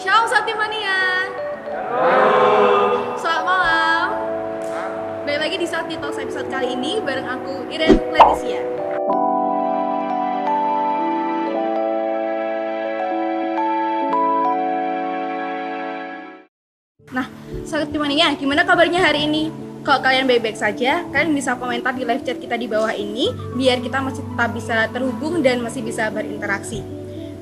Shalom Saktimania. Selamat malam. Balik lagi di Sakti Talks episode kali ini bareng aku Iren Leticia. Nah, Saktimania, gimana kabarnya hari ini? Kalau kalian baik-baik saja, kalian bisa komentar di live chat kita di bawah ini biar kita masih tetap bisa terhubung dan masih bisa berinteraksi.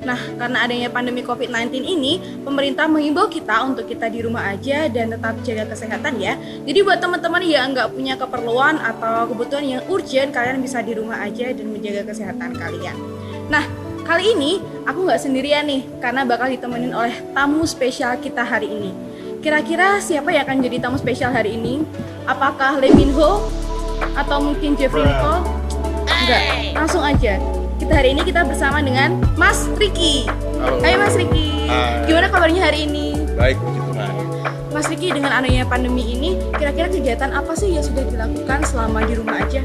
Nah, karena adanya pandemi COVID-19 ini, pemerintah mengimbau kita untuk kita di rumah aja dan tetap jaga kesehatan ya. Jadi buat teman-teman yang nggak punya keperluan atau kebutuhan yang urgent, kalian bisa di rumah aja dan menjaga kesehatan kalian. Nah, kali ini aku nggak sendirian nih, karena bakal ditemenin oleh tamu spesial kita hari ini. Kira-kira siapa yang akan jadi tamu spesial hari ini? Apakah Lee Min Ho? Atau mungkin Jeffrey Nicole? Enggak, langsung aja. Hari ini kita bersama dengan Mas Riki. Halo. Hai Mas Riki. Hai. Gimana kabarnya hari ini? Baik, puji Tuhan. Mas Riki, dengan adanya pandemi ini, kira-kira kegiatan apa sih yang sudah dilakukan selama di rumah aja?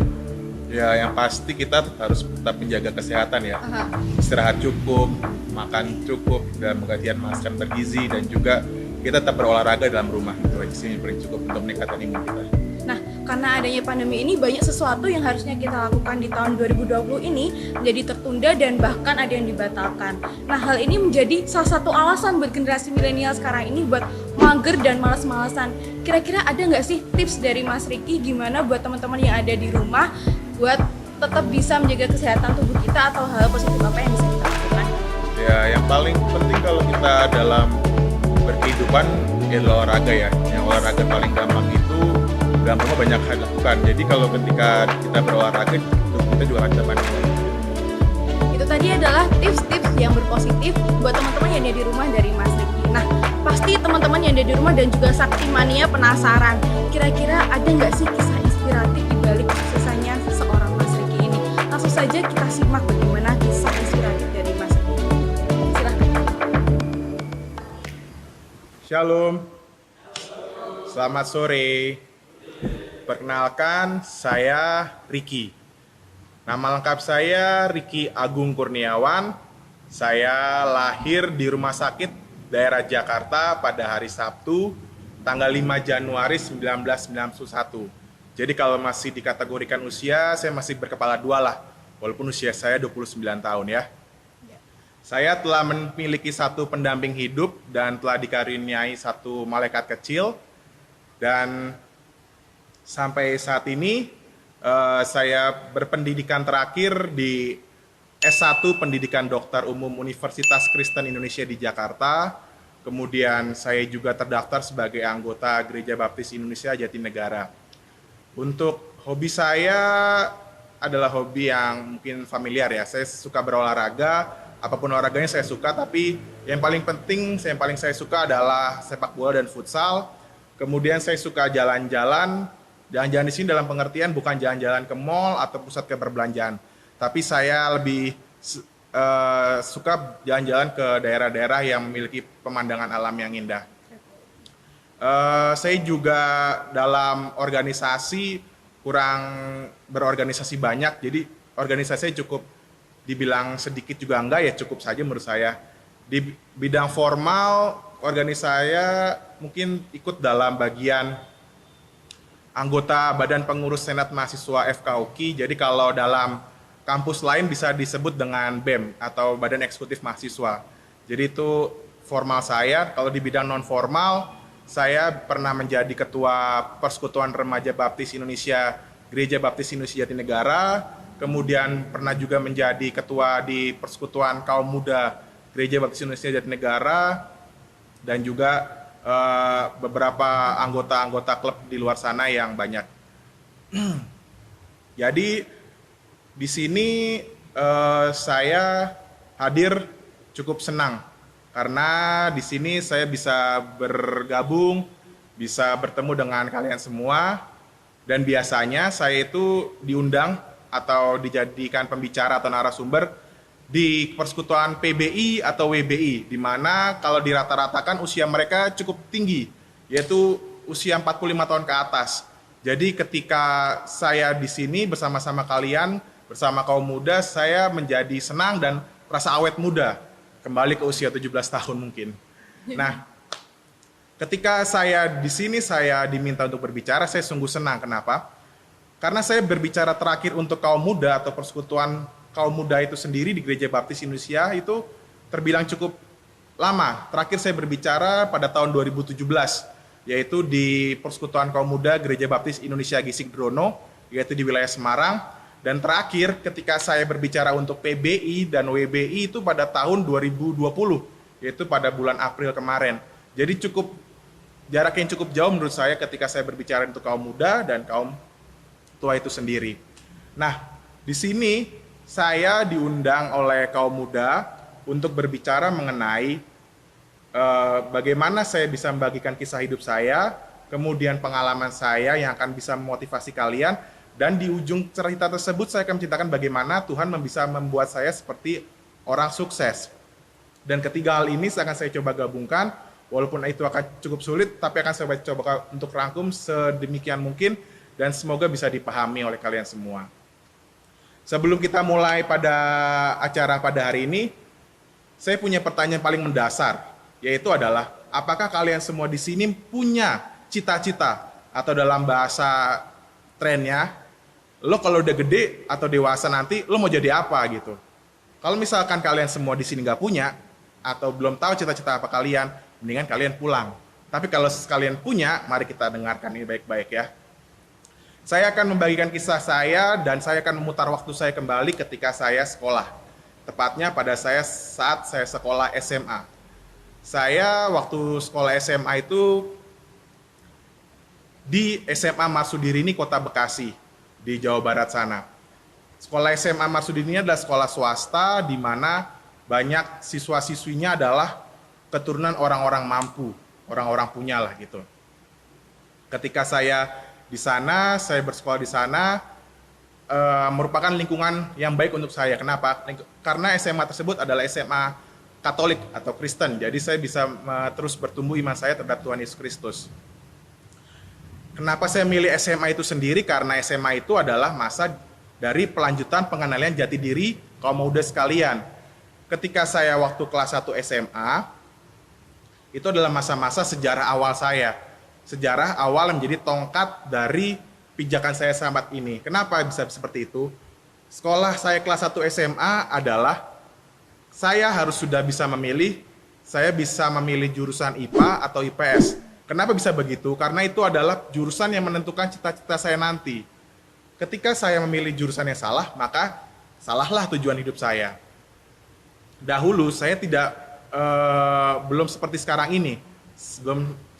Ya, yang pasti kita harus tetap menjaga kesehatan ya. Aha. Istirahat cukup, makan cukup, dan penggantian makan bergizi, dan juga kita tetap berolahraga dalam rumah. Itu aja sih yang paling cukup untuk meningkatkan imun kita. Nah, karena adanya pandemi ini banyak sesuatu yang harusnya kita lakukan di tahun 2020 ini menjadi tertunda dan bahkan ada yang dibatalkan. Nah, hal ini menjadi salah satu alasan buat generasi milenial sekarang ini buat mager dan malas-malasan. Kira-kira ada nggak sih tips dari Mas Riki gimana buat teman-teman yang ada di rumah buat tetap bisa menjaga kesehatan tubuh kita atau hal positif apa yang bisa kita lakukan? Ya, yang paling penting kalau kita dalam berkehidupan adalah olahraga ya. Yang olahraga paling gampang itu dalam rumah banyak hal dilakukan. Jadi kalau ketika kita berolahraga, tubuh kita juga akan dapat. Itu tadi adalah tips-tips yang berpositif buat teman-teman yang ada di rumah dari Mas Riki. Nah, pasti teman-teman yang ada di rumah dan juga Saktimania penasaran, kira-kira ada nggak sih kisah inspiratif di balik suksesnya seorang Mas Riki ini? Langsung saja kita simak bagaimana kisah inspiratif dari Mas Riki. Silahkan. Shalom. Selamat sore. Perkenalkan, saya Riki. Nama lengkap saya Riki Agung Kurniawan. Saya lahir di Rumah Sakit daerah Jakarta pada hari Sabtu, tanggal 5 Januari 1991. Jadi kalau masih dikategorikan usia, saya masih berkepala dua lah, walaupun usia saya 29 tahun ya. Saya telah memiliki satu pendamping hidup dan telah dikaruniai satu malaikat kecil. Dan sampai saat ini saya berpendidikan terakhir di S1 Pendidikan Dokter Umum Universitas Kristen Indonesia di Jakarta. Kemudian saya juga terdaftar sebagai anggota Gereja Baptis Indonesia Jatinegara. Untuk hobi saya adalah hobi yang mungkin familiar ya. Saya suka berolahraga, apapun olahraganya saya suka, tapi yang paling penting, yang paling saya suka adalah sepak bola dan futsal. Kemudian saya suka jalan-jalan. Jalan-jalan di sini dalam pengertian bukan jalan-jalan ke mall atau pusat perbelanjaan, tapi saya lebih suka jalan-jalan ke daerah-daerah yang memiliki pemandangan alam yang indah. Saya juga dalam organisasi kurang berorganisasi banyak, jadi organisasi saya cukup dibilang sedikit juga enggak ya, cukup saja menurut saya. Di bidang formal, organisasi saya mungkin ikut dalam bagian anggota Badan Pengurus Senat Mahasiswa FKUKI. Jadi kalau dalam kampus lain bisa disebut dengan BEM atau Badan Eksekutif Mahasiswa. Jadi itu formal saya. Kalau di bidang non formal, saya pernah menjadi ketua Persekutuan Remaja Baptis Indonesia Gereja Baptis Indonesia Jatinegara. Kemudian pernah juga menjadi ketua di Persekutuan Kaum Muda Gereja Baptis Indonesia Jatinegara, dan juga beberapa anggota-anggota klub di luar sana yang banyak. Jadi di sini saya hadir cukup senang karena di sini saya bisa bergabung, bisa bertemu dengan kalian semua, dan biasanya saya itu diundang atau dijadikan pembicara atau narasumber di persekutuan PBI atau WBI, di mana kalau dirata-ratakan usia mereka cukup tinggi, yaitu usia 45 tahun ke atas. Jadi ketika saya di sini bersama-sama kalian, bersama kaum muda, saya menjadi senang dan rasa awet muda, kembali ke usia 17 tahun mungkin. Nah, ketika saya di sini saya diminta untuk berbicara, saya sungguh senang. Kenapa? Karena saya berbicara terakhir untuk kaum muda atau persekutuan kaum muda itu sendiri di Gereja Baptis Indonesia itu terbilang cukup lama. Terakhir saya berbicara pada tahun 2017, yaitu di Persekutuan Kaum Muda Gereja Baptis Indonesia Gisik Drono, yaitu di wilayah Semarang. Dan terakhir ketika saya berbicara untuk PBI dan WBI itu pada tahun 2020, yaitu pada bulan April kemarin. Jadi jarak yang cukup jauh menurut saya ketika saya berbicara untuk kaum muda dan kaum tua itu sendiri. Nah, di sini saya diundang oleh kaum muda untuk berbicara mengenai bagaimana saya bisa membagikan kisah hidup saya, kemudian pengalaman saya yang akan bisa memotivasi kalian, dan di ujung cerita tersebut saya akan menceritakan bagaimana Tuhan bisa membuat saya seperti orang sukses. Dan ketiga hal ini akan saya coba gabungkan, walaupun itu akan cukup sulit, tapi akan saya coba untuk rangkum sedemikian mungkin, dan semoga bisa dipahami oleh kalian semua. Sebelum kita mulai pada acara pada hari ini, saya punya pertanyaan paling mendasar, yaitu adalah, apakah kalian semua di sini punya cita-cita, atau dalam bahasa trennya, lo kalau udah gede atau dewasa nanti, lo mau jadi apa gitu. Kalau misalkan kalian semua di sini nggak punya, atau belum tahu cita-cita apa kalian, mendingan kalian pulang. Tapi kalau kalian punya, mari kita dengarkan ini baik-baik ya. Saya akan membagikan kisah saya, dan saya akan memutar waktu saya kembali ketika saya sekolah. Tepatnya pada saat saya sekolah SMA. Saya waktu sekolah SMA itu di SMA Marsudirini, Kota Bekasi, di Jawa Barat sana. Sekolah SMA Marsudirini adalah sekolah swasta di mana banyak siswa-siswinya adalah keturunan orang-orang mampu, orang-orang punya lah gitu. Ketika saya di sana, saya bersekolah di sana, merupakan lingkungan yang baik untuk saya. Kenapa? Karena SMA tersebut adalah SMA Katolik atau Kristen, jadi saya bisa terus bertumbuh iman saya terhadap Tuhan Yesus Kristus. Kenapa saya milih SMA itu sendiri? Karena SMA itu adalah masa dari pelanjutan pengenalan jati diri kaum muda sekalian. Ketika saya waktu kelas 1 SMA, itu adalah masa-masa sejarah awal saya. Sejarah awal yang menjadi tongkat dari pijakan saya saat ini. Kenapa bisa seperti itu? Sekolah saya kelas 1 SMA adalah saya harus sudah bisa memilih, saya bisa memilih jurusan IPA atau IPS. Kenapa bisa begitu? Karena itu adalah jurusan yang menentukan cita-cita saya nanti. Ketika saya memilih jurusan yang salah, maka salahlah tujuan hidup saya. Dahulu saya belum seperti sekarang ini.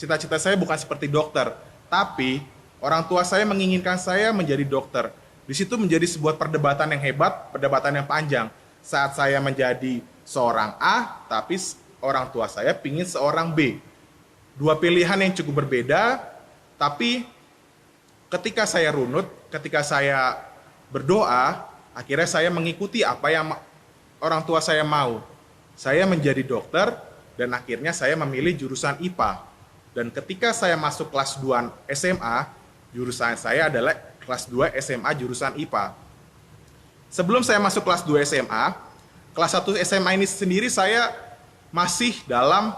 Cita-cita saya bukan seperti dokter, tapi orang tua saya menginginkan saya menjadi dokter. Di situ menjadi sebuah perdebatan yang hebat, perdebatan yang panjang. Saat saya menjadi seorang A, tapi orang tua saya pingin seorang B. Dua pilihan yang cukup berbeda, tapi ketika saya runut, ketika saya berdoa, akhirnya saya mengikuti apa yang orang tua saya mau. Saya menjadi dokter, dan akhirnya saya memilih jurusan IPA. Dan ketika saya masuk kelas 2 SMA, jurusan saya adalah kelas 2 SMA jurusan IPA. Sebelum saya masuk kelas 2 SMA, kelas 1 SMA ini sendiri saya masih dalam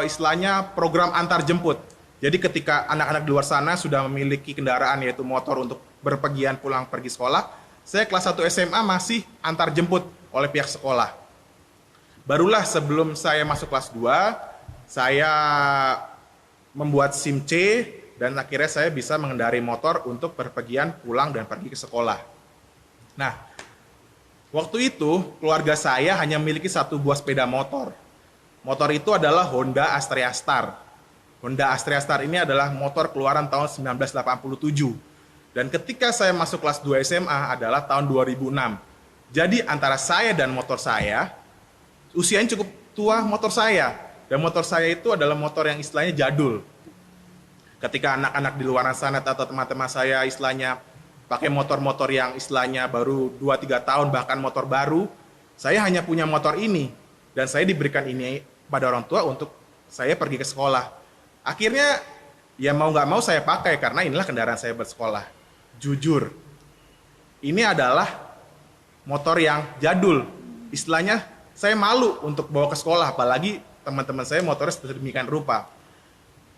istilahnya program antar jemput. Jadi ketika anak-anak di luar sana sudah memiliki kendaraan yaitu motor untuk berpergian pulang pergi sekolah, saya kelas 1 SMA masih antar jemput oleh pihak sekolah. Barulah sebelum saya masuk kelas 2, saya membuat SIM C dan akhirnya saya bisa mengendarai motor untuk berpergian pulang dan pergi ke sekolah. Nah, waktu itu keluarga saya hanya memiliki satu buah sepeda motor. Motor itu adalah Honda Astrea Star. Honda Astrea Star ini adalah motor keluaran tahun 1987. Dan ketika saya masuk kelas 2 SMA adalah tahun 2006. Jadi antara saya dan motor saya, usianya cukup tua motor saya. Dan motor saya itu adalah motor yang istilahnya jadul. Ketika anak-anak di luar sana atau teman-teman saya istilahnya pakai motor-motor yang istilahnya baru 2-3 tahun, bahkan motor baru, saya hanya punya motor ini. Dan saya diberikan ini pada orang tua untuk saya pergi ke sekolah. Akhirnya, ya mau nggak mau saya pakai karena inilah kendaraan saya bersekolah. Jujur, ini adalah motor yang jadul. Istilahnya, saya malu untuk bawa ke sekolah, apalagi teman-teman saya motornya sedemikian rupa.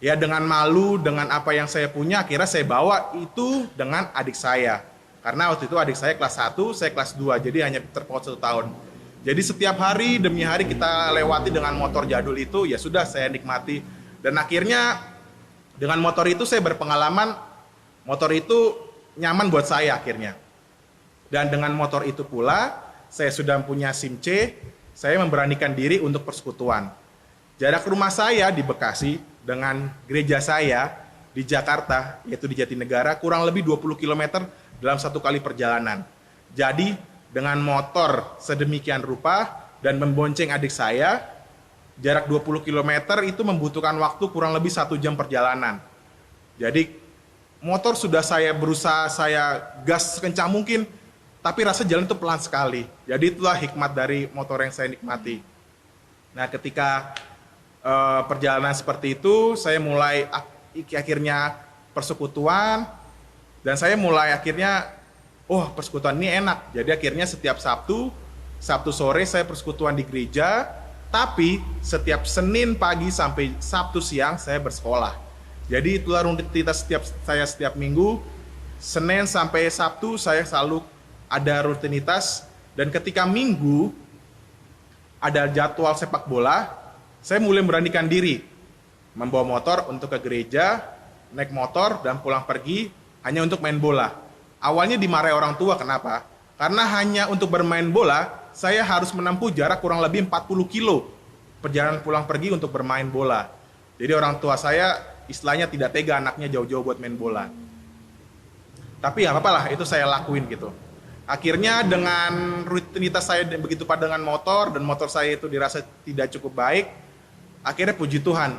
Ya dengan malu, dengan apa yang saya punya, akhirnya saya bawa itu dengan adik saya. Karena waktu itu adik saya kelas 1, saya kelas 2, jadi hanya terpaut 1 tahun. Jadi setiap hari demi hari kita lewati dengan motor jadul itu, ya sudah saya nikmati. Dan akhirnya dengan motor itu saya berpengalaman, motor itu nyaman buat saya akhirnya. Dan dengan motor itu pula, saya sudah punya SIM C, saya memberanikan diri untuk persekutuan. Jarak rumah saya di Bekasi dengan gereja saya di Jakarta, yaitu di Jatinegara, kurang lebih 20 km dalam 1 kali perjalanan. Jadi dengan motor sedemikian rupa dan membonceng adik saya, jarak 20 km itu membutuhkan waktu kurang lebih 1 jam perjalanan. Jadi motor sudah saya berusaha saya gas sekencang mungkin, tapi rasa jalan itu pelan sekali. Jadi itulah hikmat dari motor yang saya nikmati. Nah ketika perjalanan seperti itu, saya mulai akhirnya persekutuan, dan saya mulai akhirnya, oh persekutuan ini enak. Jadi akhirnya setiap Sabtu sore saya persekutuan di gereja, tapi setiap Senin pagi sampai Sabtu siang saya bersekolah. Jadi itulah rutinitas saya setiap minggu, Senin sampai Sabtu saya selalu ada rutinitas, dan ketika Minggu ada jadwal sepak bola, saya mulai beranikan diri membawa motor untuk ke gereja, naik motor dan pulang pergi hanya untuk main bola. Awalnya dimarahi orang tua, kenapa? Karena hanya untuk bermain bola, saya harus menempuh jarak kurang lebih 40 kilo perjalanan pulang pergi untuk bermain bola. Jadi orang tua saya istilahnya tidak tega anaknya jauh-jauh buat main bola. Tapi ya apa-apalah, itu saya lakuin gitu. Akhirnya dengan rutinitas saya begitu padat dengan motor, dan motor saya itu dirasa tidak cukup baik, akhirnya puji Tuhan,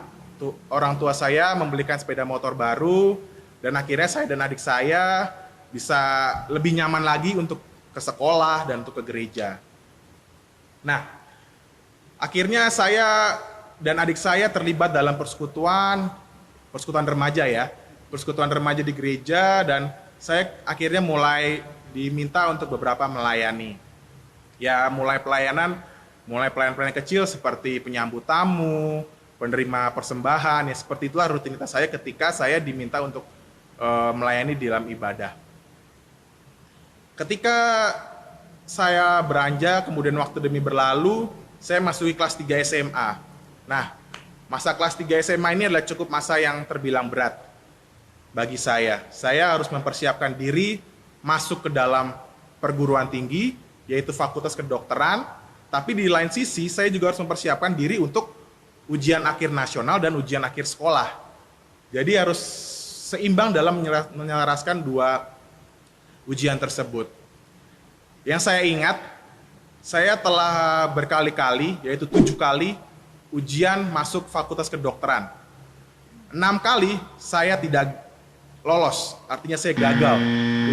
orang tua saya membelikan sepeda motor baru, dan akhirnya saya dan adik saya bisa lebih nyaman lagi untuk ke sekolah dan untuk ke gereja. Nah, akhirnya saya dan adik saya terlibat dalam persekutuan remaja ya, persekutuan remaja di gereja, dan saya akhirnya mulai diminta untuk beberapa melayani. Ya, mulai pelayanan kecil seperti penyambut tamu, penerima persembahan, ya seperti itulah rutinitas saya ketika saya diminta untuk melayani di dalam ibadah. Ketika saya beranjak, kemudian waktu demi berlalu, saya masuki kelas 3 SMA. Nah, masa kelas 3 SMA ini adalah cukup masa yang terbilang berat bagi saya. Saya harus mempersiapkan diri masuk ke dalam perguruan tinggi, yaitu Fakultas Kedokteran, tapi di lain sisi saya juga harus mempersiapkan diri untuk ujian akhir nasional dan ujian akhir sekolah. Jadi harus seimbang dalam menyelaraskan 2 ujian tersebut. Yang saya ingat, saya telah berkali-kali, yaitu 7 kali ujian masuk Fakultas Kedokteran. 6 kali saya tidak lolos, artinya saya gagal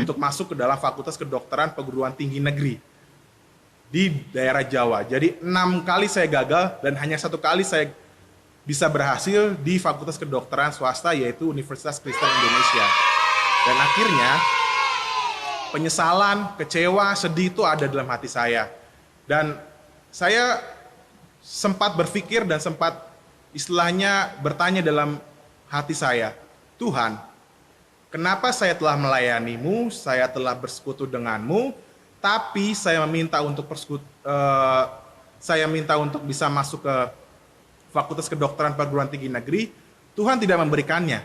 untuk masuk ke dalam Fakultas Kedokteran Perguruan Tinggi Negeri di daerah Jawa. Jadi 6 kali saya gagal, dan hanya 1 kali saya bisa berhasil di Fakultas Kedokteran swasta, yaitu Universitas Kristen Indonesia. Dan akhirnya penyesalan, kecewa, sedih itu ada dalam hati saya. Dan saya sempat berpikir dan sempat istilahnya bertanya dalam hati saya, Tuhan, kenapa saya telah melayanimu, saya telah bersekutu denganmu, tapi saya minta untuk bisa masuk ke Fakultas Kedokteran Perguruan Tinggi Negeri, Tuhan tidak memberikannya.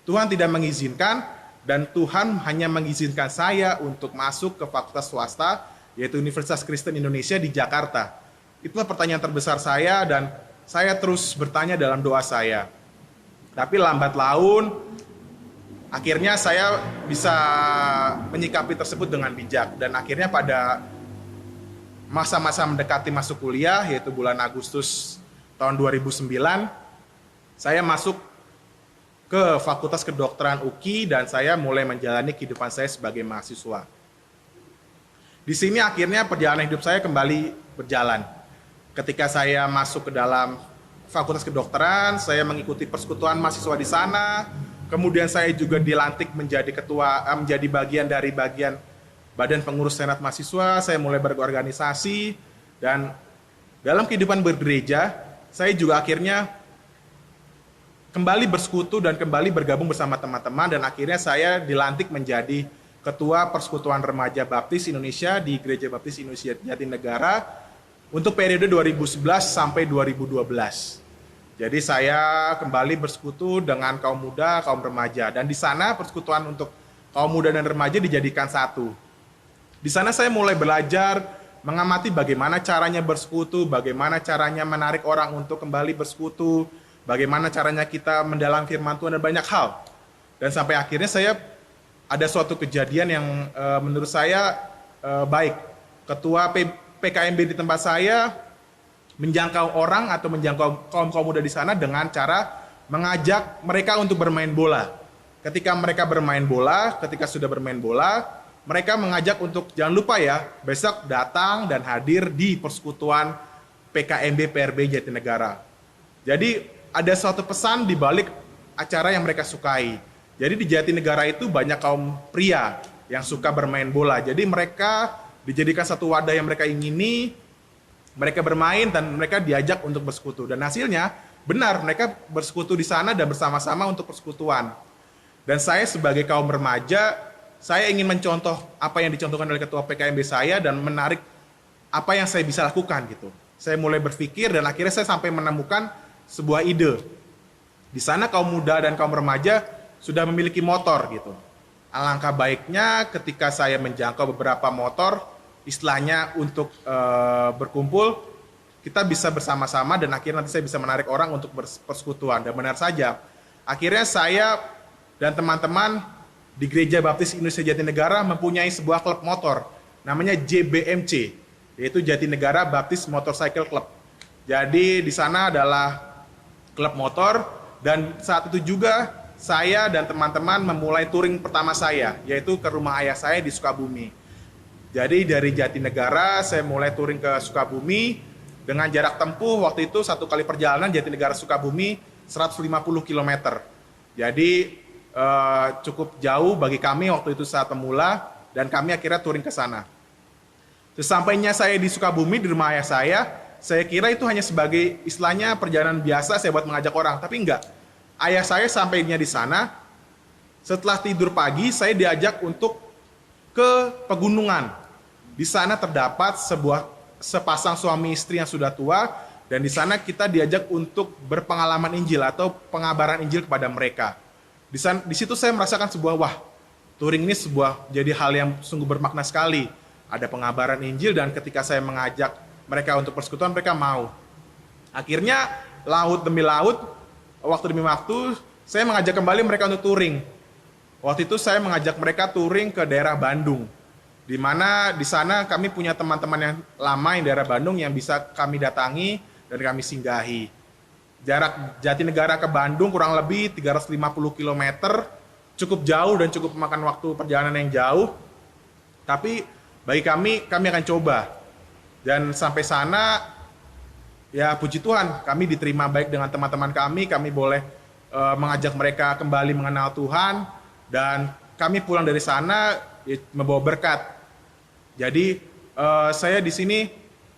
Tuhan tidak mengizinkan, dan Tuhan hanya mengizinkan saya untuk masuk ke fakultas swasta, yaitu Universitas Kristen Indonesia di Jakarta. Itulah pertanyaan terbesar saya, dan saya terus bertanya dalam doa saya. Tapi lambat laun, akhirnya saya bisa menyikapi tersebut dengan bijak, dan akhirnya pada masa-masa mendekati masuk kuliah, yaitu bulan Agustus tahun 2009, saya masuk ke Fakultas Kedokteran UKI, dan saya mulai menjalani kehidupan saya sebagai mahasiswa. Di sini akhirnya perjalanan hidup saya kembali berjalan. Ketika saya masuk ke dalam Fakultas Kedokteran, saya mengikuti persekutuan mahasiswa di sana. Kemudian saya juga dilantik menjadi bagian dari Badan Pengurus Senat Mahasiswa. Saya mulai berorganisasi, dan dalam kehidupan bergereja, saya juga akhirnya kembali bersekutu dan kembali bergabung bersama teman-teman, dan akhirnya saya dilantik menjadi Ketua Persekutuan Remaja Baptis Indonesia di Gereja Baptis Indonesia Jatinegara untuk periode 2011 sampai 2012. Jadi saya kembali bersekutu dengan kaum muda, kaum remaja, dan di sana persekutuan untuk kaum muda dan remaja dijadikan satu. Di sana saya mulai belajar mengamati bagaimana caranya bersekutu, bagaimana caranya menarik orang untuk kembali bersekutu, bagaimana caranya kita mendalam firman Tuhan, dan banyak hal. Dan sampai akhirnya saya ada suatu kejadian yang menurut saya baik. Ketua PKMB di tempat saya menjangkau orang atau menjangkau kaum muda di sana dengan cara mengajak mereka untuk bermain bola. Ketika mereka bermain bola, ketika sudah bermain bola, mereka mengajak untuk jangan lupa ya, besok datang dan hadir di persekutuan PKMB PRB Jatinegara. Jadi ada suatu pesan di balik acara yang mereka sukai. Jadi di Jatinegara itu banyak kaum pria yang suka bermain bola. Jadi mereka dijadikan satu wadah yang mereka ingini, mereka bermain dan mereka diajak untuk bersekutu. Dan hasilnya benar, mereka bersekutu di sana dan bersama-sama untuk persekutuan. Dan saya sebagai kaum remaja, saya ingin mencontoh apa yang dicontohkan oleh ketua PKMB saya dan menarik apa yang saya bisa lakukan gitu. Saya mulai berpikir dan akhirnya saya sampai menemukan sebuah ide. Di sana kaum muda dan kaum remaja sudah memiliki motor gitu. Alangkah baiknya ketika saya menjangkau beberapa motor, istilahnya untuk berkumpul, kita bisa bersama-sama dan akhirnya nanti saya bisa menarik orang untuk persekutuan. Dan benar saja, akhirnya saya dan teman-teman di Gereja Baptis Indonesia Jatinegara mempunyai sebuah klub motor, namanya JBMC, yaitu Jatinegara Baptis Motorcycle Club. Jadi di sana adalah klub motor, dan saat itu juga saya dan teman-teman memulai touring pertama saya, yaitu ke rumah ayah saya di Sukabumi. Jadi dari Jatinegara saya mulai touring ke Sukabumi dengan jarak tempuh waktu itu satu kali perjalanan Jatinegara Sukabumi 150 km. Jadi cukup jauh bagi kami waktu itu saat pemula, dan kami akhirnya touring ke sana. Sesampainya saya di Sukabumi di rumah ayah saya kira itu hanya sebagai istilahnya perjalanan biasa saya buat mengajak orang, tapi enggak. Ayah saya sampainya di sana, setelah tidur pagi, saya diajak untuk ke pegunungan. Di sana terdapat sepasang suami istri yang sudah tua, dan di sana kita diajak untuk berpengalaman Injil atau pengabaran Injil kepada mereka. Di situ saya merasakan touring ini jadi hal yang sungguh bermakna sekali. Ada pengabaran Injil, dan ketika saya mengajak mereka untuk persekutuan, mereka mau. Akhirnya laut demi laut, waktu demi waktu, saya mengajak kembali mereka untuk touring. Waktu itu saya mengajak mereka touring ke daerah Bandung, di mana di sana kami punya teman-teman yang lama yang daerah Bandung yang bisa kami datangi dan kami singgahi. Jarak Jatinegara ke Bandung kurang lebih 350 km, cukup jauh dan cukup memakan waktu perjalanan yang jauh. Tapi bagi kami akan coba. Dan sampai sana, ya puji Tuhan, kami diterima baik dengan teman-teman kami boleh mengajak mereka kembali mengenal Tuhan, dan kami pulang dari sana membawa berkat. Jadi saya di sini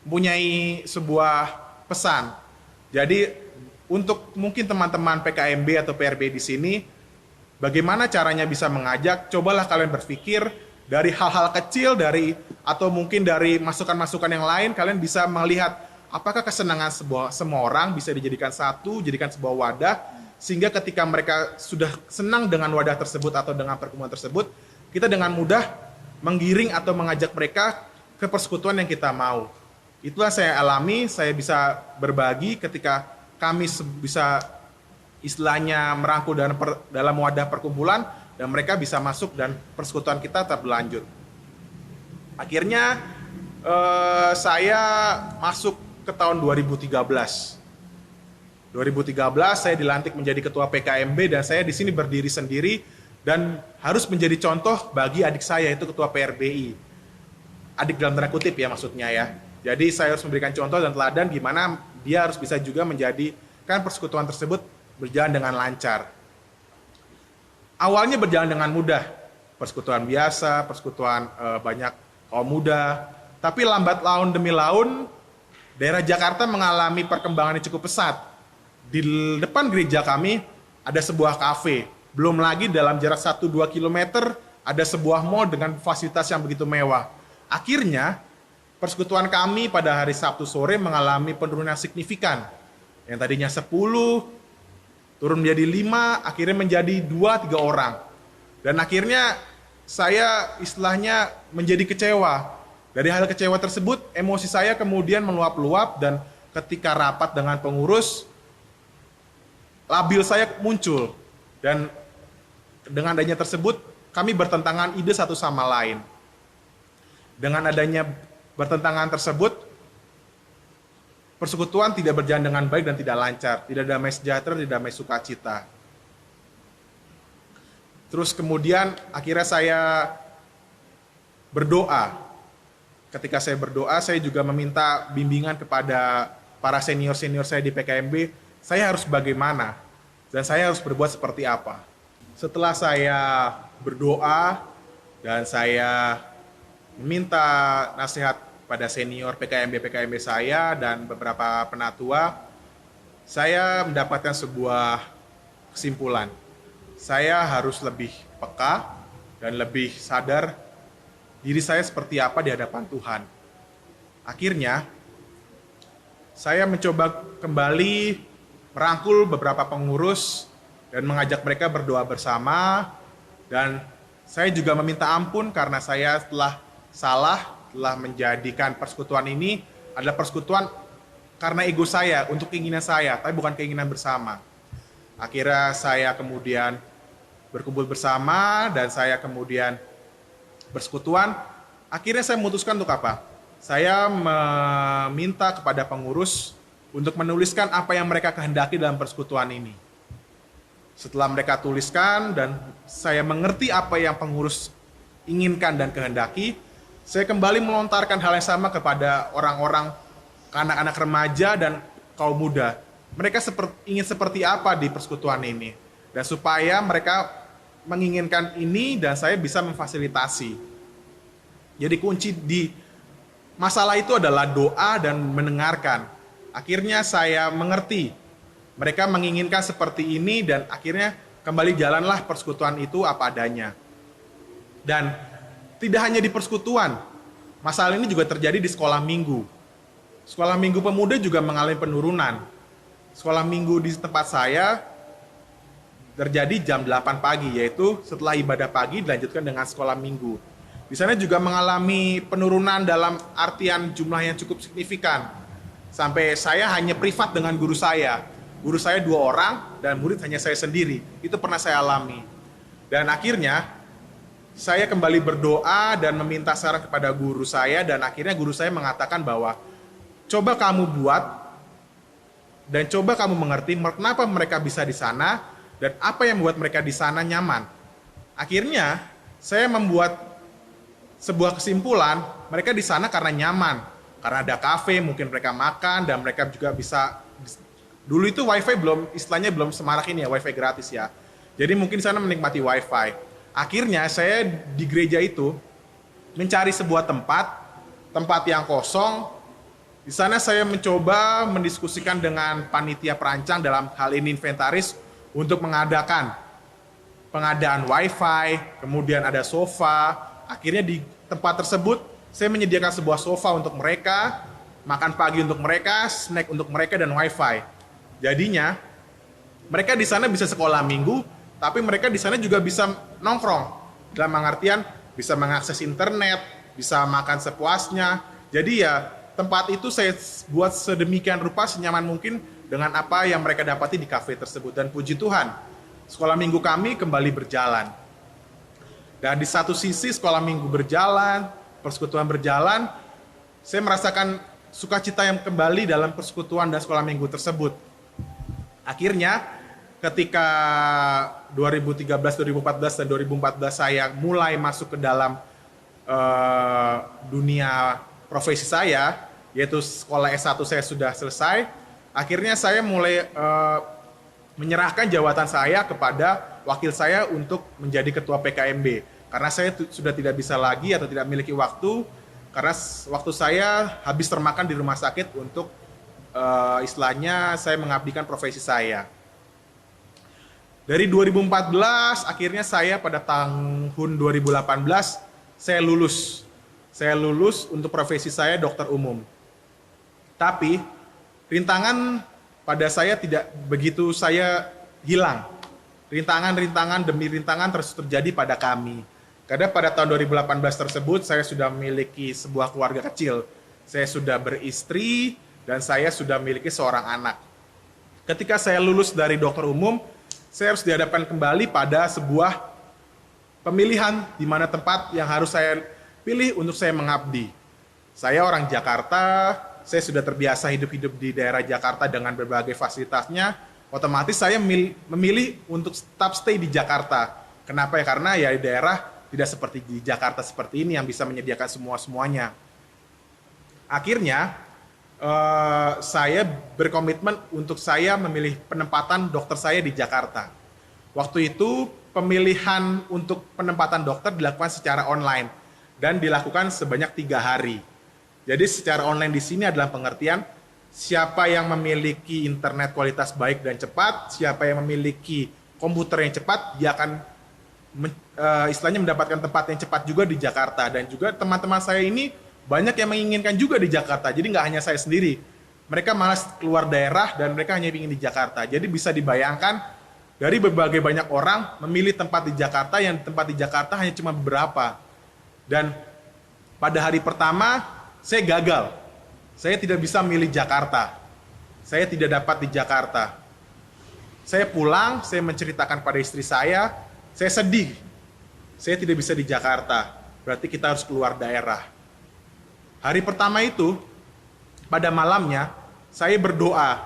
mempunyai sebuah pesan. Jadi untuk mungkin teman-teman PKMB atau PRB di sini, bagaimana caranya bisa mengajak, cobalah kalian berpikir dari hal-hal kecil, atau mungkin dari masukan-masukan yang lain, kalian bisa melihat apakah kesenangan semua orang bisa dijadikan satu, jadikan sebuah wadah, sehingga ketika mereka sudah senang dengan wadah tersebut atau dengan perkumpulan tersebut, kita dengan mudah menggiring atau mengajak mereka ke persekutuan yang kita mau. Itulah saya alami, saya bisa berbagi ketika kami bisa istilahnya merangkul dalam wadah perkumpulan, dan mereka bisa masuk dan persekutuan kita tetap berlanjut. Akhirnya saya masuk ke tahun 2013. 2013 saya dilantik menjadi ketua PKMB, dan saya di sini berdiri sendiri dan harus menjadi contoh bagi adik saya, yaitu ketua PRBI. Adik dalam tanda kutip ya maksudnya ya. Jadi saya harus memberikan contoh dan teladan gimana dia harus bisa juga menjadikan persekutuan tersebut berjalan dengan lancar. Awalnya berjalan dengan mudah, persekutuan biasa, persekutuan banyak kaum muda, tapi lambat laun demi laun daerah Jakarta mengalami perkembangan yang cukup pesat. Di depan gereja kami ada sebuah kafe. Belum lagi dalam jarak 1-2 kilometer ada sebuah mall dengan fasilitas yang begitu mewah. Akhirnya, persekutuan kami pada hari Sabtu sore mengalami penurunan signifikan. Yang tadinya 10, turun menjadi 5, akhirnya menjadi 2-3 orang. Dan akhirnya saya istilahnya menjadi kecewa. Dari hal kecewa tersebut, emosi saya kemudian meluap-luap dan ketika rapat dengan pengurus, labil saya muncul. Dan dengan adanya tersebut, kami bertentangan ide satu sama lain. Dengan adanya bertentangan tersebut, persekutuan tidak berjalan dengan baik dan tidak lancar. Tidak damai sejahtera, tidak damai sukacita. Terus kemudian akhirnya saya berdoa. Ketika saya berdoa, saya juga meminta bimbingan kepada para senior-senior saya di PKMB. Saya harus bagaimana? Dan saya harus berbuat seperti apa? Setelah saya berdoa dan saya meminta nasihat pada senior PKMB saya dan beberapa penatua, saya mendapatkan sebuah kesimpulan. Saya harus lebih peka dan lebih sadar diri saya seperti apa di hadapan Tuhan. Akhirnya, saya mencoba kembali merangkul beberapa pengurus dan mengajak mereka berdoa bersama. Dan saya juga meminta ampun karena saya telah salah, telah menjadikan persekutuan ini adalah persekutuan karena ego saya, untuk keinginan saya, tapi bukan keinginan bersama. Akhirnya saya kemudian berkumpul bersama dan saya kemudian bersekutuan. Akhirnya saya memutuskan untuk apa? Saya meminta kepada pengurus untuk menuliskan apa yang mereka kehendaki dalam persekutuan ini. Setelah mereka tuliskan dan saya mengerti apa yang pengurus inginkan dan kehendaki, saya kembali melontarkan hal yang sama kepada orang-orang, anak-anak remaja dan kaum muda. Mereka ingin seperti apa di persekutuan ini. Dan supaya mereka menginginkan ini dan saya bisa memfasilitasi. Jadi kunci di masalah itu adalah doa dan mendengarkan. Akhirnya saya mengerti mereka menginginkan seperti ini dan akhirnya kembali jalanlah persekutuan itu apa adanya. Dan tidak hanya di persekutuan, masalah ini juga terjadi di sekolah minggu. Sekolah minggu pemuda juga mengalami penurunan. Sekolah minggu di tempat saya terjadi jam 8 pagi, yaitu setelah ibadah pagi dilanjutkan dengan sekolah minggu. Di sana juga mengalami penurunan dalam artian jumlah yang cukup signifikan. Sampai saya hanya privat dengan guru saya. Guru saya 2 orang dan murid hanya saya sendiri. Itu pernah saya alami. Dan akhirnya saya kembali berdoa dan meminta saran kepada guru saya dan akhirnya guru saya mengatakan bahwa coba kamu buat dan coba kamu mengerti kenapa mereka bisa di sana dan apa yang membuat mereka di sana nyaman. Akhirnya saya membuat sebuah kesimpulan, mereka di sana karena nyaman, karena ada kafe, mungkin mereka makan dan mereka juga bisa. Dulu itu wifi istilahnya belum semarak ini ya, wifi gratis ya. Jadi mungkin di sana menikmati wifi. Akhirnya saya di gereja itu mencari sebuah tempat yang kosong. Di sana saya mencoba mendiskusikan dengan panitia perancang dalam hal ini inventaris untuk mengadakan pengadaan wifi, kemudian ada sofa. Akhirnya di tempat tersebut saya menyediakan sebuah sofa untuk mereka, makan pagi untuk mereka, snack untuk mereka dan wifi. Jadinya mereka di sana bisa sekolah minggu, tapi mereka di sana juga bisa nongkrong. Dalam pengertian bisa mengakses internet, bisa makan sepuasnya. Jadi ya tempat itu saya buat sedemikian rupa senyaman mungkin dengan apa yang mereka dapati di kafe tersebut. Dan puji Tuhan, sekolah minggu kami kembali berjalan. Dan di satu sisi sekolah minggu berjalan, persekutuan berjalan, saya merasakan sukacita yang kembali dalam persekutuan dan sekolah minggu tersebut. Akhirnya ketika 2013, 2014, dan 2014 saya mulai masuk ke dalam dunia profesi saya, yaitu sekolah S1 saya sudah selesai, akhirnya saya mulai menyerahkan jabatan saya kepada wakil saya untuk menjadi ketua PKMB. Karena saya sudah tidak bisa lagi atau tidak memiliki waktu, karena waktu saya habis termakan di rumah sakit untuk istilahnya saya mengabdikan profesi saya. Dari 2014 akhirnya saya pada tahun 2018 saya lulus. Saya lulus untuk profesi saya dokter umum. Tapi rintangan pada saya tidak begitu saya hilang. Rintangan-rintangan demi rintangan terus terjadi pada kami. Karena pada tahun 2018 tersebut saya sudah memiliki sebuah keluarga kecil. Saya sudah beristri dan saya sudah memiliki seorang anak. Ketika saya lulus dari dokter umum, saya harus dihadapkan kembali pada sebuah pemilihan di mana tempat yang harus saya pilih untuk saya mengabdi. Saya orang Jakarta, saya sudah terbiasa hidup-hidup di daerah Jakarta dengan berbagai fasilitasnya, otomatis saya memilih untuk tetap stay di Jakarta. Kenapa ya? Karena ya di daerah tidak seperti di Jakarta seperti ini yang bisa menyediakan semuanya. Akhirnya, saya berkomitmen untuk saya memilih penempatan dokter saya di Jakarta. Waktu itu pemilihan untuk penempatan dokter dilakukan secara online dan dilakukan sebanyak 3 hari. Jadi secara online di sini adalah pengertian siapa yang memiliki internet kualitas baik dan cepat, siapa yang memiliki komputer yang cepat, dia akan istilahnya mendapatkan tempat yang cepat juga di Jakarta. Dan juga teman-teman saya ini banyak yang menginginkan juga di Jakarta, jadi nggak hanya saya sendiri. Mereka malas keluar daerah dan mereka hanya ingin di Jakarta. Jadi bisa dibayangkan dari berbagai banyak orang memilih tempat di Jakarta, yang tempat di Jakarta hanya cuma beberapa. Dan pada hari pertama saya gagal. Saya tidak bisa memilih Jakarta. Saya tidak dapat di Jakarta. Saya pulang, saya menceritakan pada istri saya sedih. Saya tidak bisa di Jakarta. Berarti kita harus keluar daerah. Hari pertama itu, pada malamnya, saya berdoa,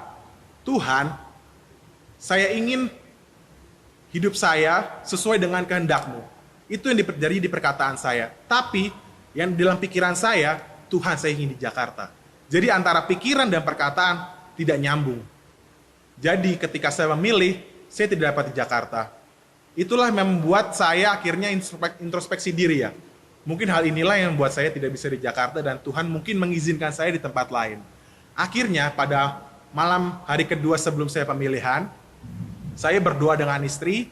Tuhan, saya ingin hidup saya sesuai dengan kehendak-Mu. Itu yang terjadi di perkataan saya. Tapi, yang dalam pikiran saya, Tuhan, saya ingin di Jakarta. Jadi antara pikiran dan perkataan tidak nyambung. Jadi ketika saya memilih, saya tidak dapat di Jakarta. Itulah yang membuat saya akhirnya introspeksi diri ya. Mungkin hal inilah yang membuat saya tidak bisa di Jakarta dan Tuhan mungkin mengizinkan saya di tempat lain. Akhirnya pada malam hari kedua sebelum saya pemilihan, saya berdoa dengan istri,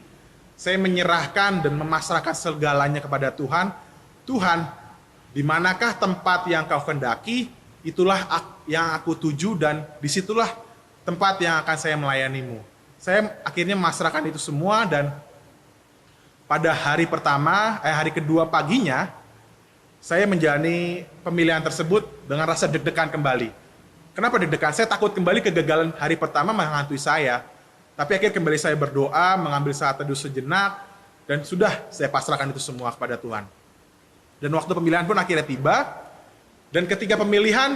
saya menyerahkan dan memasrahkan segalanya kepada Tuhan. Tuhan, di manakah tempat yang Kau kehendaki, itulah yang aku tuju dan disitulah tempat yang akan saya melayani-Mu. Saya akhirnya memasrahkan itu semua dan pada hari kedua paginya, saya menjalani pemilihan tersebut dengan rasa deg-degan kembali. Kenapa deg-degan? Saya takut kembali kegagalan hari pertama menghantui saya. Tapi akhirnya kembali saya berdoa, mengambil saat teduh sejenak, dan sudah saya pasrahkan itu semua kepada Tuhan. Dan waktu pemilihan pun akhirnya tiba, dan ketika pemilihan,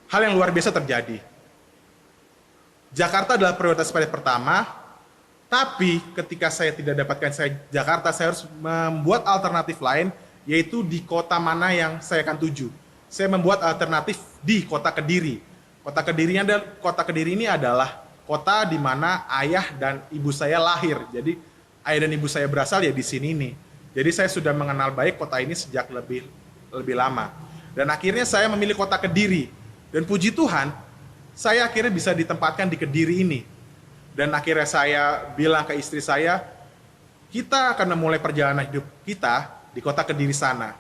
hal yang luar biasa terjadi. Jakarta adalah prioritas saya pertama, tapi ketika saya tidak dapatkan Jakarta, saya harus membuat alternatif lain, yaitu di kota mana yang saya akan tuju. Saya membuat alternatif di kota Kediri. Kota Kediri ini adalah kota di mana ayah dan ibu saya lahir. Jadi ayah dan ibu saya berasal ya di sini nih. Jadi saya sudah mengenal baik kota ini sejak lebih lama. Dan akhirnya saya memilih kota Kediri. Dan puji Tuhan, saya akhirnya bisa ditempatkan di Kediri ini. Dan akhirnya saya bilang ke istri saya, kita akan memulai perjalanan hidup kita di kota Kediri sana.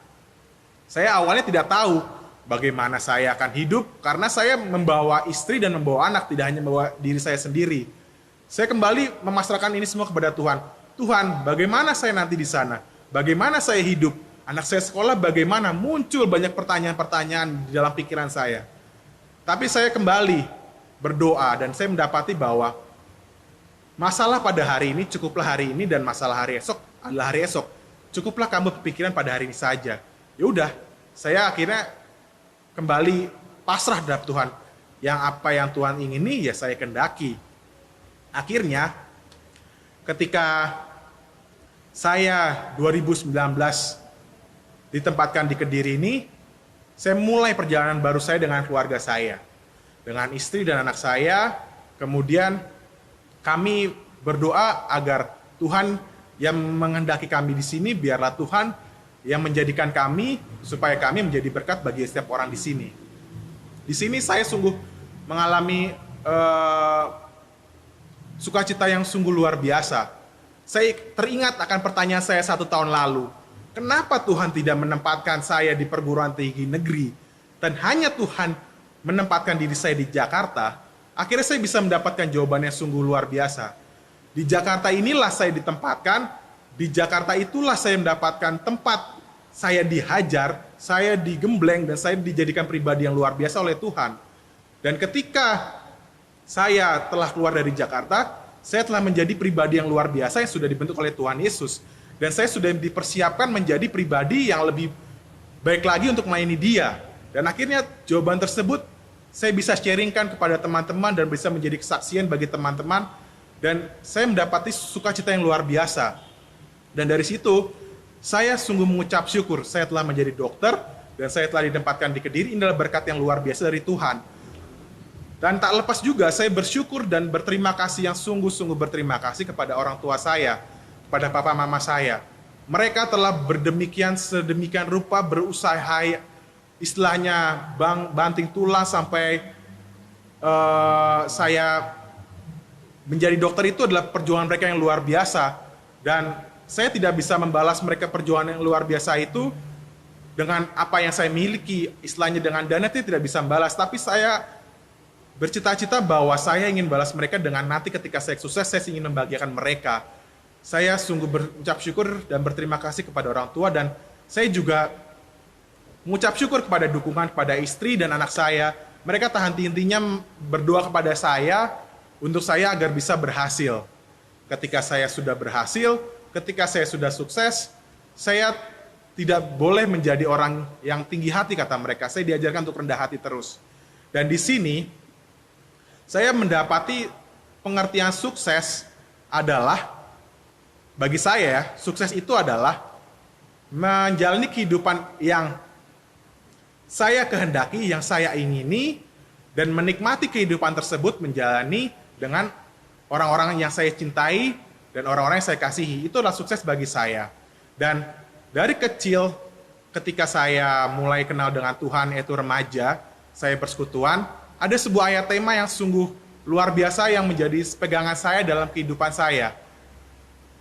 Saya awalnya tidak tahu bagaimana saya akan hidup, karena saya membawa istri dan membawa anak, tidak hanya membawa diri saya sendiri. Saya kembali memasrahkan ini semua kepada Tuhan. Tuhan, bagaimana saya nanti di sana? Bagaimana saya hidup? Anak saya sekolah bagaimana? Muncul banyak pertanyaan-pertanyaan di dalam pikiran saya. Tapi saya kembali berdoa dan saya mendapati bahwa masalah pada hari ini cukuplah hari ini dan masalah hari esok adalah hari esok. Cukuplah kamu berpikiran pada hari ini saja. Ya udah, saya akhirnya kembali pasrah terhadap Tuhan. Yang apa yang Tuhan ingini ya saya kehendaki. Akhirnya ketika saya 2019 ditempatkan di Kediri ini, saya mulai perjalanan baru saya dengan keluarga saya. Dengan istri dan anak saya, kemudian kami berdoa agar Tuhan yang menghendaki kami di sini, biarlah Tuhan yang menjadikan kami supaya kami menjadi berkat bagi setiap orang di sini. Di sini saya sungguh mengalami sukacita yang sungguh luar biasa. Saya teringat akan pertanyaan saya 1 tahun lalu. Kenapa Tuhan tidak menempatkan saya di perguruan tinggi negeri dan hanya Tuhan menempatkan diri saya di Jakarta? Akhirnya saya bisa mendapatkan jawaban yang sungguh luar biasa. Di Jakarta inilah saya ditempatkan, di Jakarta itulah saya mendapatkan tempat saya dihajar, saya digembleng, dan saya dijadikan pribadi yang luar biasa oleh Tuhan. Dan ketika saya telah keluar dari Jakarta, saya telah menjadi pribadi yang luar biasa yang sudah dibentuk oleh Tuhan Yesus. Dan saya sudah dipersiapkan menjadi pribadi yang lebih baik lagi untuk melayani Dia. Dan akhirnya jawaban tersebut saya bisa sharingkan kepada teman-teman dan bisa menjadi kesaksian bagi teman-teman. Dan saya mendapati sukacita yang luar biasa. Dan dari situ, saya sungguh mengucap syukur. Saya telah menjadi dokter dan saya telah ditempatkan di Kediri. Ini adalah berkat yang luar biasa dari Tuhan. Dan tak lepas juga saya bersyukur dan berterima kasih yang sungguh-sungguh berterima kasih kepada orang tua saya, kepada papa mama saya. Mereka telah sedemikian rupa berusaha istilahnya banting tulang sampai saya menjadi dokter. Itu adalah perjuangan mereka yang luar biasa. Dan saya tidak bisa membalas mereka perjuangan yang luar biasa itu dengan apa yang saya miliki, istilahnya dengan dana itu tidak bisa membalas. Tapi saya bercita-cita bahwa saya ingin balas mereka dengan nanti ketika saya sukses, saya ingin membahagiakan mereka. Saya sungguh berucap syukur dan berterima kasih kepada orang tua, dan saya juga mengucap syukur kepada dukungan kepada istri dan anak saya. Mereka tak henti-hentinya berdoa kepada saya untuk saya agar bisa berhasil. Ketika saya sudah berhasil, ketika saya sudah sukses, saya tidak boleh menjadi orang yang tinggi hati, kata mereka. Saya diajarkan untuk rendah hati terus. Dan di sini, saya mendapati pengertian sukses adalah, bagi saya, sukses itu adalah menjalani kehidupan yang saya kehendaki, yang saya ingini, dan menikmati kehidupan tersebut menjalani dengan orang-orang yang saya cintai dan orang-orang yang saya kasihi. Itu adalah sukses bagi saya. Dan dari kecil, ketika saya mulai kenal dengan Tuhan, yaitu remaja, saya persekutuan, ada sebuah ayat tema yang sungguh luar biasa yang menjadi pegangan saya dalam kehidupan saya.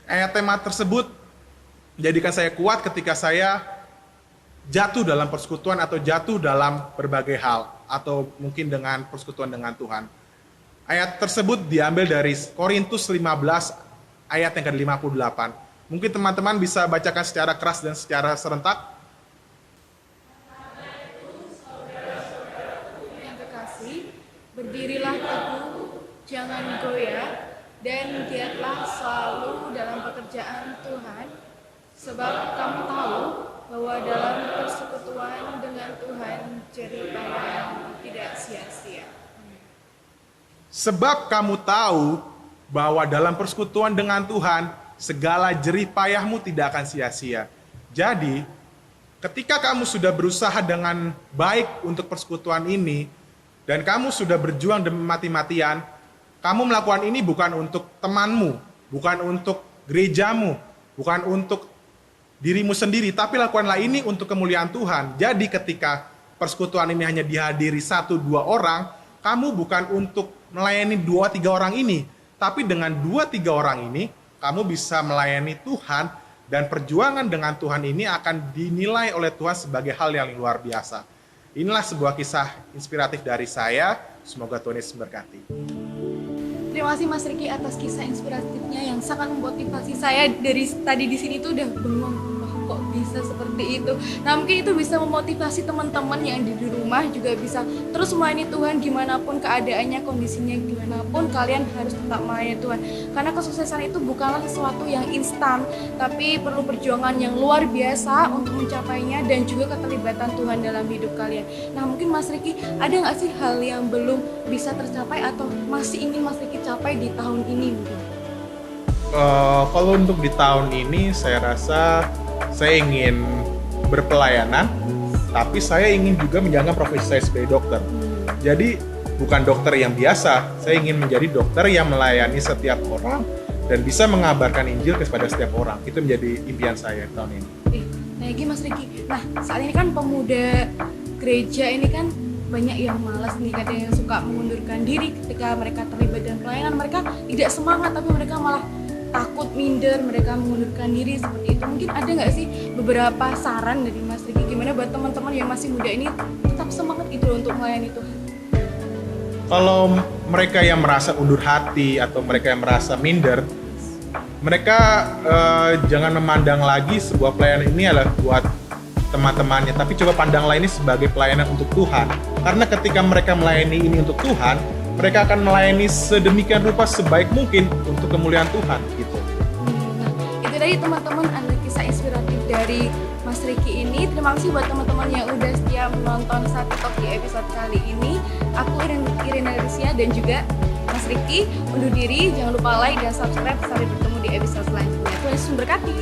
Ayat tema tersebut menjadikan saya kuat ketika saya jatuh dalam persekutuan atau jatuh dalam berbagai hal, atau mungkin dengan persekutuan dengan Tuhan. Ayat tersebut diambil dari Korintus 15 ayat yang ke-58. Mungkin teman-teman bisa bacakan secara keras dan secara serentak. Yang kekasih, berdirilah teguh, jangan goyah, dan giatlah selalu dalam pekerjaan Tuhan, sebab kamu tahu bahwa dalam persekutuan dengan Tuhan jerih payah tidak sia-sia. Sebab kamu tahu bahwa dalam persekutuan dengan Tuhan, segala jerih payahmu tidak akan sia-sia. Jadi, ketika kamu sudah berusaha dengan baik untuk persekutuan ini, dan kamu sudah berjuang demi mati-matian, kamu melakukan ini bukan untuk temanmu, bukan untuk gerejamu, bukan untuk dirimu sendiri, tapi lakukanlah ini untuk kemuliaan Tuhan. Jadi ketika persekutuan ini hanya dihadiri 1-2 orang, kamu bukan untuk melayani 2-3 orang ini, tapi dengan 2-3 orang ini, kamu bisa melayani Tuhan, dan perjuangan dengan Tuhan ini akan dinilai oleh Tuhan sebagai hal yang luar biasa. Inilah sebuah kisah inspiratif dari saya. Semoga Tuhan Yesus memberkati. Terima kasih Mas Riki atas kisah inspiratifnya yang sangat memotivasi saya. Dari tadi di sini tuh udah bengong, kok bisa seperti itu. Nah mungkin itu bisa memotivasi teman-teman yang di rumah juga bisa terus melayani Tuhan gimana pun keadaannya, kondisinya gimana pun, kalian harus tetap melayani Tuhan. Karena kesuksesan itu bukanlah sesuatu yang instan, tapi perlu perjuangan yang luar biasa untuk mencapainya dan juga keterlibatan Tuhan dalam hidup kalian. Nah mungkin Mas Riki ada nggak sih hal yang belum bisa tercapai atau masih ingin Mas Riki capai di tahun ini mungkin? Kalau untuk di tahun ini saya rasa saya ingin berpelayanan, tapi saya ingin juga menjalankan profesi saya sebagai dokter. Jadi bukan dokter yang biasa, saya ingin menjadi dokter yang melayani setiap orang dan bisa mengabarkan Injil kepada setiap orang. Itu menjadi impian saya tahun ini. Nah, gini Mas Riki. Nah, saat ini kan pemuda gereja ini kan banyak yang malas nih, kadang yang suka mengundurkan diri ketika mereka terlibat dalam pelayanan. Mereka tidak semangat, tapi mereka malah takut, minder, mereka mengundurkan diri seperti itu. Mungkin ada nggak sih beberapa saran dari Mas Riki gimana buat teman-teman yang masih muda ini tetap semangat gitu loh untuk melayani Tuhan? Kalau mereka yang merasa undur hati atau mereka yang merasa minder, mereka jangan memandang lagi sebuah pelayanan ini adalah buat teman-temannya, tapi coba pandanglah ini sebagai pelayanan untuk Tuhan. Karena ketika mereka melayani ini untuk Tuhan, mereka akan melayani sedemikian rupa sebaik mungkin untuk kemuliaan Tuhan gitu. Nah, itu tadi teman-teman ada kisah inspiratif dari Mas Riki ini. Terima kasih buat teman-teman yang udah setia menonton Satu Talk di episode kali ini. Aku Irina Rizia dan juga Mas Riki undur diri. Jangan lupa like dan subscribe. Sampai bertemu di episode selanjutnya. Tuhan Yesus memberkati.